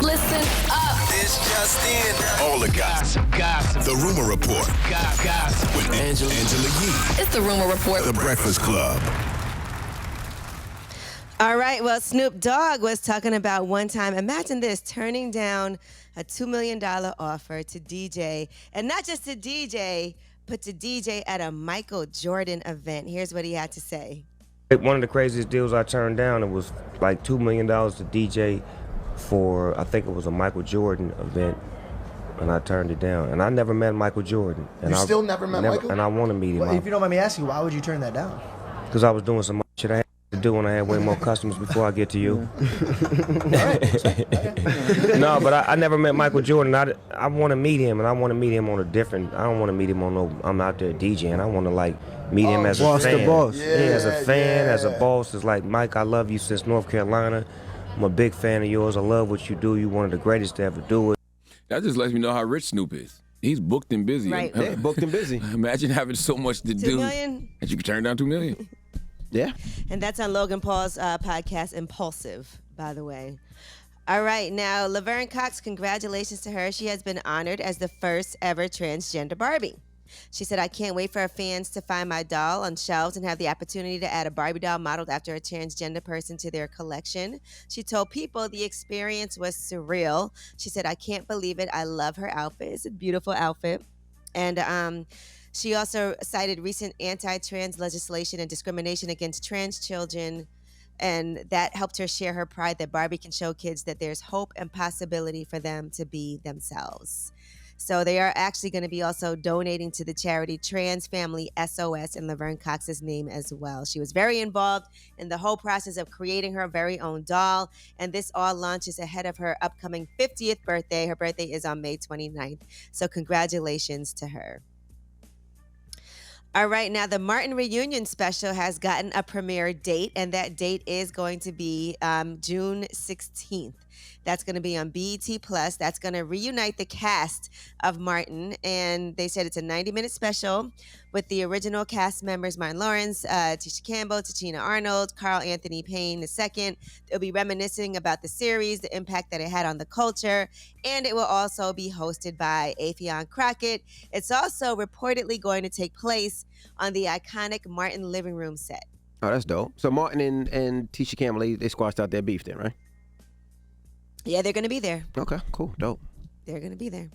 Listen up. It's just in. All the gossip. The Rumor Report. Gossip. With Angela Yee. It's the Rumor Report. The Breakfast Club. All right, well, Snoop Dogg was talking about one time, imagine this, turning down a $2 million offer to DJ, and not just to DJ, but to DJ at a Michael Jordan event. Here's what he had to say. One of the craziest deals I turned down, it was like $2 million to DJ for, I think it was a Michael Jordan event, and I turned it down. And I never met Michael Jordan. And You still never met Michael? And I want to meet him. Well, if you don't mind me asking, why would you turn that down? Because I was doing some shit I had to do when I had way more customers before I get to you. No, but I never met Michael Jordan. I want to meet him, and I want to meet him on a different, I don't want to meet him on no, I'm out there DJing. I want to meet him as a fan. The boss. Yeah, as a fan, as a boss. It's like, Mike, I love you since North Carolina. I'm a big fan of yours. I love what you do. You're one of the greatest to ever do it. That just lets me know how rich Snoop is. He's booked and busy. Right. Yeah, booked and busy. Imagine having so much to do. $2 million? That you could turn down $2 million. Yeah. And that's on Logan Paul's podcast, Impulsive, by the way. All right, now, Laverne Cox, congratulations to her. She has been honored as the first ever transgender Barbie. She said, I can't wait for our fans to find my doll on shelves and have the opportunity to add a Barbie doll modeled after a transgender person to their collection. She told People the experience was surreal. She said, I can't believe it. I love her outfit. It's a beautiful outfit. And she also cited recent anti-trans legislation and discrimination against trans children, and that helped her share her pride that Barbie can show kids that there's hope and possibility for them to be themselves. So they are actually going to be also donating to the charity Trans Family SOS in Laverne Cox's name as well. She was very involved in the whole process of creating her very own doll, and this all launches ahead of her upcoming 50th birthday. Her birthday is on May 29th, so congratulations to her. All right, now the Martin Reunion special has gotten a premiere date, and that date is going to be June 16th. That's going to be on BET Plus. That's going to reunite the cast of Martin, and they said it's a 90-minute special with the original cast members, Martin Lawrence, Tisha Campbell, Tichina Arnold, Carl Anthony Payne II. They'll be reminiscing about the series, the impact that it had on the culture, and it will also be hosted by Affion Crockett. It's also reportedly going to take place on the iconic Martin living room set. Oh, that's dope. So Martin and Tisha Campbell, they squashed out their beef then, right? Yeah, they're going to be there. Okay, cool, dope. They're going to be there.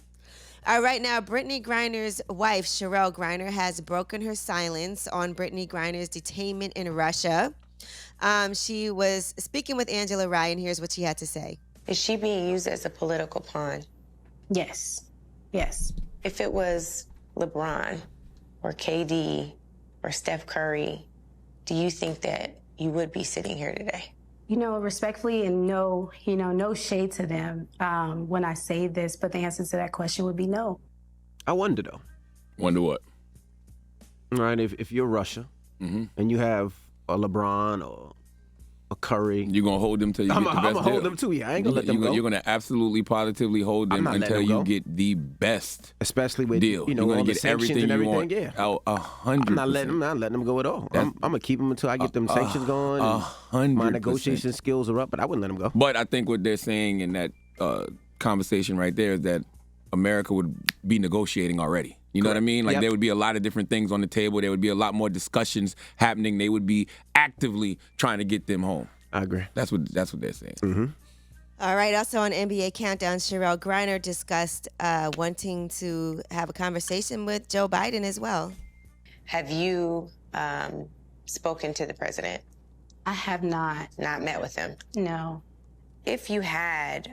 All right, now Brittney Griner's wife, Cherelle Griner, has broken her silence on Brittney Griner's detainment in Russia. She was speaking with Angela Ryan. Here's what she had to say. Is she being used as a political pawn? Yes. If it was LeBron or KD or Steph Curry, do you think that you would be sitting here today? Respectfully, and no shade to them when I say this, but the answer to that question would be no. I wonder, though. Wonder what? All right, if you're Russia and you have a LeBron or a Curry. You're going to hold them till you get the best deal. I'm going to hold them, too. Yeah, I ain't going to let them go. You're going to absolutely, positively hold them until you get the best Especially with, deal. You're going to get everything and everything, you want. yeah. 100%. I'm not letting them go at all. I'm going to keep them until I get them sanctions going. 100%. My negotiation skills are up, but I wouldn't let them go. But I think what they're saying in that conversation right there is that America would be negotiating already. You know what I mean? There would be a lot of different things on the table. There would be a lot more discussions happening. They would be actively trying to get them home. I agree. That's what they're saying. Mm-hmm. All right. Also on NBA Countdown, Cherelle Griner discussed wanting to have a conversation with Joe Biden as well. Have you spoken to the president? I have not. Not met with him? No. If you had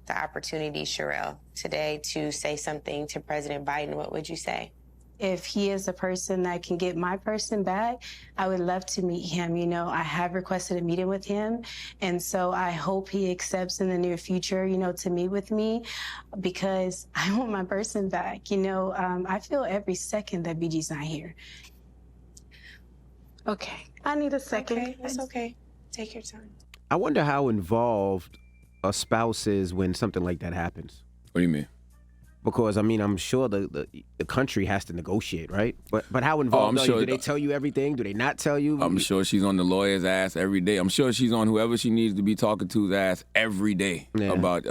the opportunity, Cherelle, today to say something to President Biden, what would you say? If he is a person that can get my person back, I would love to meet him. I have requested a meeting with him. And so I hope he accepts in the near future, to meet with me because I want my person back. I feel every second that BG's not here. Okay. I need a second. Okay, that's okay. Take your time. I wonder how involved a spouse is when something like that happens. What do you mean? Because I mean, I'm sure the country has to negotiate, right? But how involved are you? Do they tell you everything? Do they not tell you? I'm sure she's on the lawyer's ass every day. I'm sure she's on whoever she needs to be talking to's ass every day about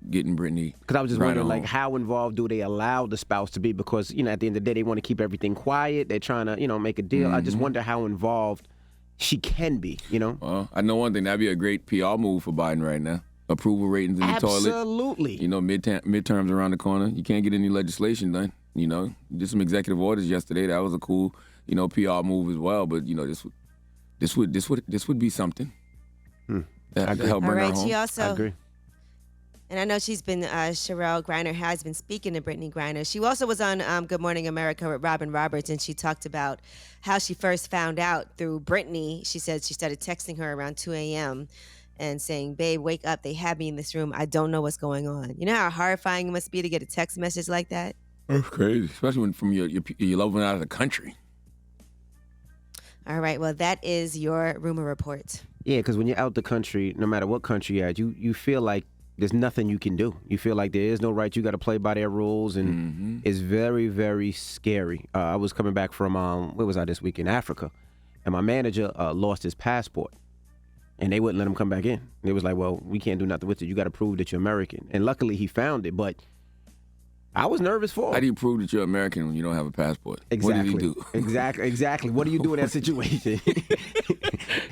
getting Brittney. Because I was just wondering, like, how involved do they allow the spouse to be? Because at the end of the day, they want to keep everything quiet. They're trying to make a deal. I just wonder how involved she can be. Well, I know one thing. That'd be a great PR move for Biden right now. Approval ratings in the toilet. Absolutely. Midterms around the corner. You can't get any legislation done. You did some executive orders yesterday. That was a cool, PR move as well. But this would be something. That help bring her home. She also, I agree. And I know she's been, Sherelle Griner has been speaking to Brittney Griner. She also was on Good Morning America with Robin Roberts, and she talked about how she first found out through Brittney. She said she started texting her around 2 a.m. and saying, babe, wake up. They have me in this room. I don't know what's going on. You know how horrifying it must be to get a text message like that? That's crazy, especially when from your loved one out of the country. All right. Well, that is your rumor report. Yeah, because when you're out the country, no matter what country you're at, you feel like there's nothing you can do. You feel like there is no right. You got to play by their rules, and it's very, very scary. I was coming back from, where was I this week? In Africa, and my manager lost his passport. And they wouldn't let him come back in. They was like, well, we can't do nothing with it. You got to prove that you're American. And luckily he found it, but I was nervous for him. How do you prove that you're American when you don't have a passport? Exactly. What did he do? Exactly. What do you do in that situation?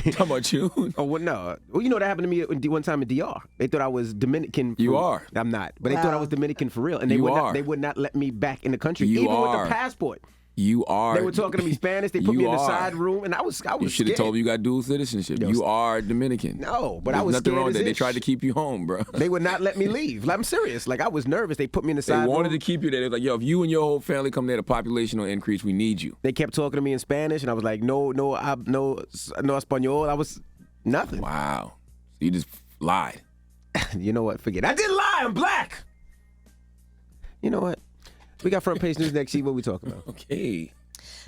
Talking about you? Oh, well, no. Well, that happened to me one time in DR. They thought I was Dominican. You are. I'm not. But they thought I was Dominican for real. And they would not let me back in the country, even with the passport. You are. They were talking to me Spanish. They put me in the side room, and I was You should have told me you got dual citizenship. You are Dominican. No, but There's I was nothing scared wrong with as that. They ish. tried to keep you home, bro. They would not let me leave. I'm serious. Like, I was nervous. They put me in the side room. They wanted to keep you there. They was like, yo, if you and your whole family come there, the population will increase. We need you. They kept talking to me in Spanish, and I was like, no español. I was nothing. Wow. So you just lied. You know what? Forget it. I didn't lie. I'm black. You know what? We got front page news next. See what we talking about. Okay.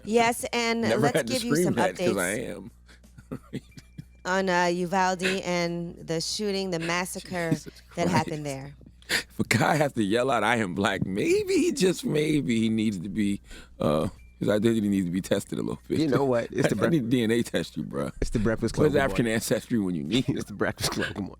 Yes, and let's give you some updates. Because I am. On Uvalde and the shooting, the massacre that happened there. If a guy has to yell out, I am black, maybe, just maybe, he needs to be, his identity needs to be tested a little bit. You know what? It's I need to DNA test you, bro. It's the Breakfast Club. Where's African ancestry when you need it? It's the Breakfast Club. Come on.